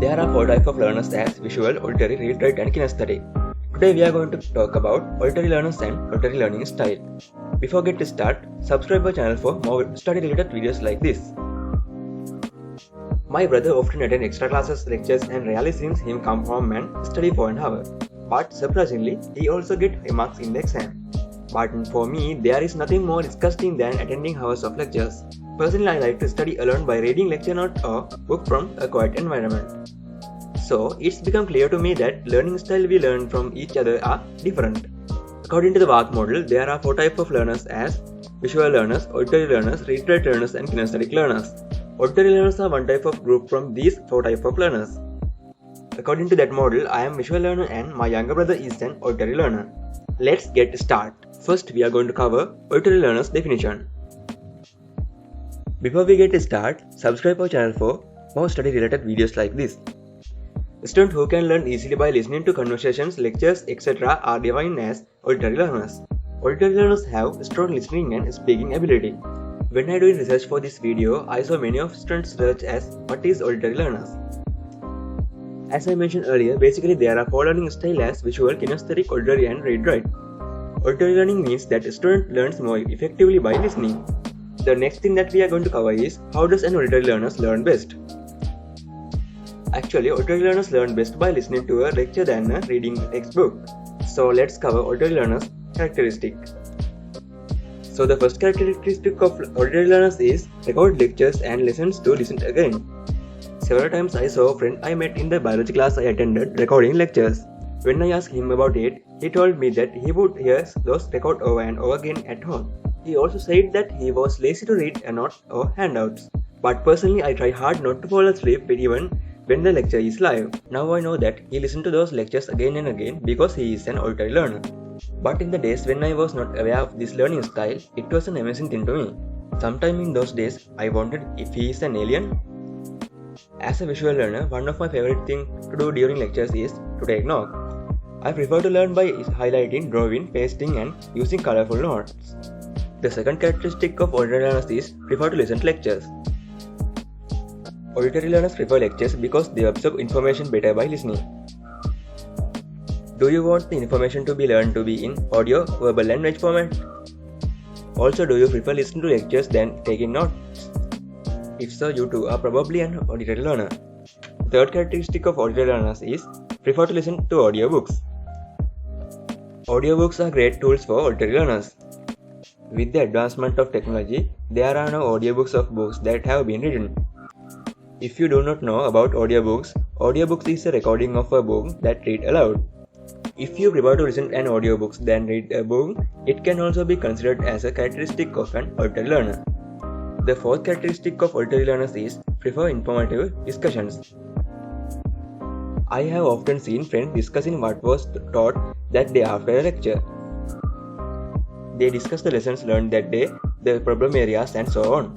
There are four types of learners as visual, auditory, read, write and kinesthetic. Today we are going to talk about auditory learners and auditory learning style. Before get to start, subscribe our channel for more study related videos like this. My brother often attend extra classes, lectures and rarely sees him come home and study for an hour. But surprisingly, he also gets marks in the exam. But for me, there is nothing more disgusting than attending hours of lectures. Personally, I like to study alone by reading lecture notes or book from a quiet environment. So, it's become clear to me that learning style we learn from each other are different. According to the Vark model, there are four types of learners as visual learners, auditory learners, read write learners and kinesthetic learners. Auditory learners are one type of group from these four types of learners. According to that model, I am visual learner and my younger brother is an auditory learner. Let's get started. First, we are going to cover auditory learners definition. Before we get started, subscribe our channel for more study related videos like this. Students who can learn easily by listening to conversations, lectures, etc. are defined as auditory learners. Auditory learners have strong listening and speaking ability. When I doing research for this video, I saw many of students search as what is auditory learners. As I mentioned earlier, basically there are four learning styles as visual, kinesthetic, auditory and read write. Auditory learning means that a student learns more effectively by listening. The next thing that we are going to cover is how does an auditory learner learn best. Actually, auditory learners learn best by listening to a lecture than reading a textbook. So let's cover auditory learners characteristic. So the first characteristic of auditory learners is record lectures and listens to listen again. Several times I saw a friend I met in the biology class I attended recording lectures. When I asked him about it, he told me that he would hear those records over and over again at home. He also said that he was lazy to read a note or handouts. But personally I try hard not to fall asleep even when the lecture is live. Now I know that he listened to those lectures again and again because he is an auditory learner. But in the days when I was not aware of this learning style, it was an amazing thing to me. Sometime in those days, I wondered if he is an alien. As a visual learner, one of my favorite things to do during lectures is to take notes. I prefer to learn by highlighting, drawing, pasting and using colorful notes. The second characteristic of auditory learners is prefer to listen to lectures. Auditory learners prefer lectures because they absorb information better by listening. Do you want the information to be learned to be in audio, verbal and language format? Also, do you prefer listening to lectures than taking notes? If so, you too are probably an auditory learner. The third characteristic of auditory learners is prefer to listen to audiobooks. Audiobooks are great tools for auditory learners. With the advancement of technology, there are now audiobooks of books that have been written. If you do not know about audiobooks is a recording of a book that read aloud. If you prefer to listen to an audiobook than read a book, it can also be considered as a characteristic of an auditory learner. The fourth characteristic of auditory learners is prefer informative discussions. I have often seen friends discussing what was taught that day after a lecture. They discuss the lessons learned that day, the problem areas and so on.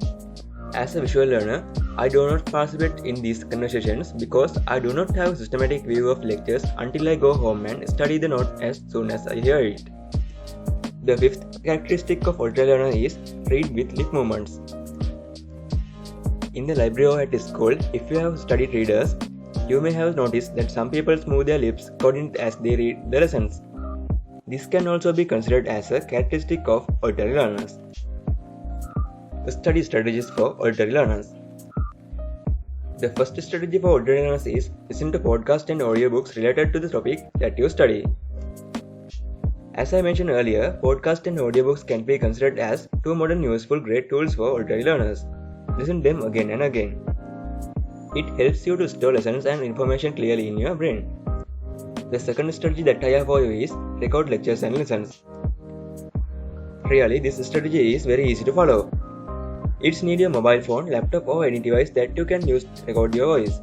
As a visual learner, I do not participate in these conversations because I do not have a systematic view of lectures until I go home and study the note as soon as I hear it. The fifth characteristic of auditory learner is read with lip movements. In the library or at school, if you have studied readers, you may have noticed that some people move their lips according as they read the lessons. This can also be considered as a characteristic of auditory learners. Study strategies for auditory learners. The first strategy for auditory learners is listen to podcasts and audiobooks related to the topic that you study. As I mentioned earlier, podcasts and audiobooks can be considered as two modern useful great tools for auditory learners. Listen them again and again. It helps you to store lessons and information clearly in your brain. The second strategy that I have for you is record lectures and lessons. Really, this strategy is very easy to follow. It's need your mobile phone, laptop or any device that you can use to record your voice.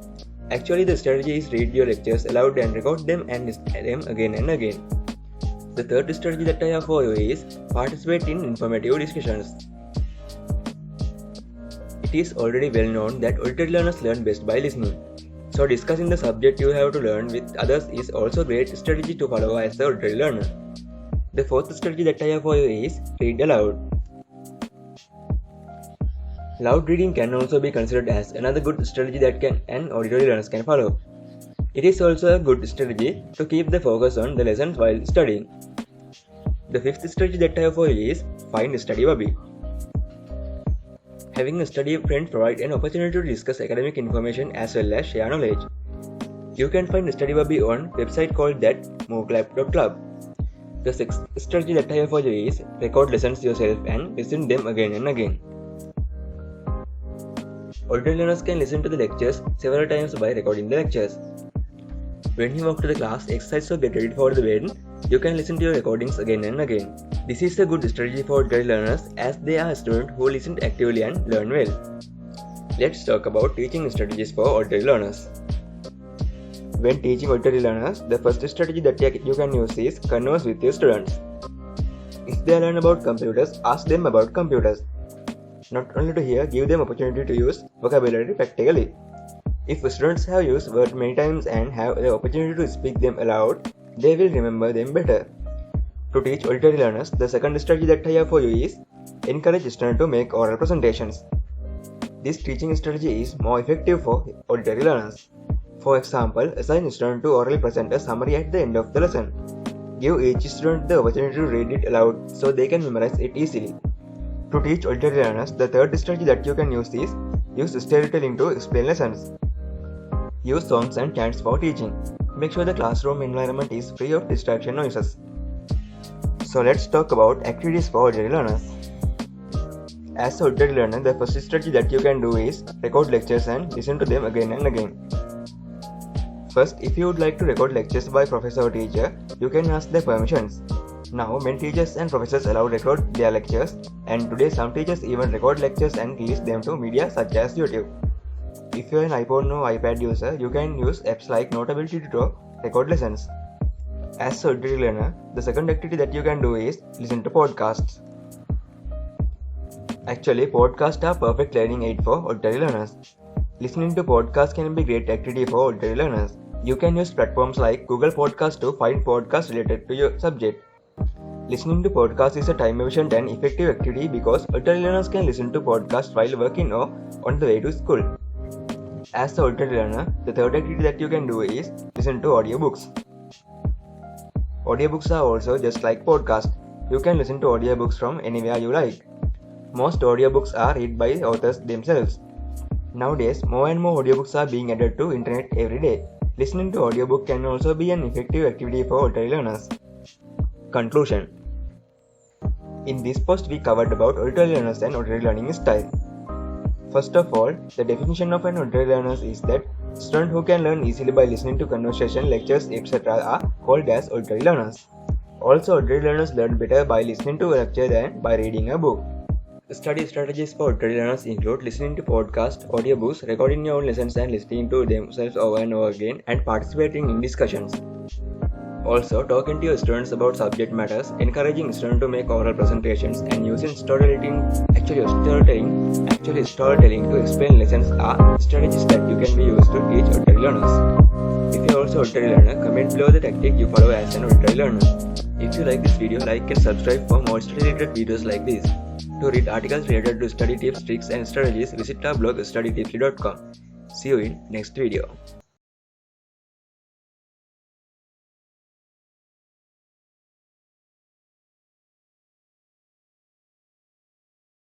Actually, the strategy is read your lectures aloud and record them and listen them again and again. The third strategy that I have for you is participate in informative discussions. It is already well known that auditory learners learn best by listening. So discussing the subject you have to learn with others is also a great strategy to follow as an auditory learner. The fourth strategy that I have for you is read aloud. Loud reading can also be considered as another good strategy that an auditory learners can follow. It is also a good strategy to keep the focus on the lessons while studying. The fifth strategy that I have for you is find a study buddy. Having a study friend provides an opportunity to discuss academic information as well as share knowledge. You can find a study buddy on a website called mooclap.club. The sixth strategy that I have for you is record lessons yourself and listen them again and again. Auditory learners can listen to the lectures several times by recording the lectures. When you walk to the class, exercise or get ready for the bed, you can listen to your recordings again and again. This is a good strategy for auditory learners as they are students who listen actively and learn well. Let's talk about teaching strategies for auditory learners. When teaching auditory learners, the first strategy that you can use is converse with your students. If they learn about computers, ask them about computers. Not only to hear, give them opportunity to use vocabulary practically. If students have used words many times and have the opportunity to speak them aloud, they will remember them better. To teach auditory learners, the second strategy that I have for you is encourage students to make oral presentations. This teaching strategy is more effective for auditory learners. For example, assign a student to orally present a summary at the end of the lesson. Give each student the opportunity to read it aloud so they can memorize it easily. To teach auditory learners, the third strategy that you can use is use storytelling to explain lessons. Use songs and chants for teaching. Make sure the classroom environment is free of distraction noises. So let's talk about activities for auditory learners. As an auditory learner, the first strategy that you can do is record lectures and listen to them again and again. First, if you would like to record lectures by professor or teacher, you can ask their permissions. Now, many teachers and professors allow record their lectures, and today some teachers even record lectures and release them to media such as YouTube. If you are an iPhone or iPad user, you can use apps like Notability to record lessons. As an auditory learner, the second activity that you can do is listen to podcasts. Actually, podcasts are perfect learning aid for auditory learners. Listening to podcasts can be a great activity for auditory learners. You can use platforms like Google Podcasts to find podcasts related to your subject. Listening to podcasts is a time-efficient and effective activity because auditory learners can listen to podcasts while working or on the way to school. As an auditory learner, the third activity that you can do is listen to audiobooks. Audiobooks are also just like podcasts. You can listen to audiobooks from anywhere you like. Most audiobooks are read by authors themselves. Nowadays, more and more audiobooks are being added to internet every day. Listening to audiobook can also be an effective activity for auditory learners. Conclusion. In this post, we covered about auditory learners and auditory learning style. First of all, the definition of an auditory learner is that students who can learn easily by listening to conversation, lectures, etc. are called as auditory learners. Also, auditory learners learn better by listening to a lecture than by reading a book. Study strategies for auditory learners include listening to podcasts, audiobooks, recording your own lessons and listening to themselves over and over again, and participating in discussions. Also, talking to your students about subject matters, encouraging students to make oral presentations, and using storytelling to explain lessons are strategies that you can be used to teach auditory learners. If you are also an auditory learner, comment below the tactic you follow as an auditory learner. If you like this video, like and subscribe for more study-related videos like this. To read articles related to study tips, tricks, and strategies, visit our blog studytipsy.com. See you in next video.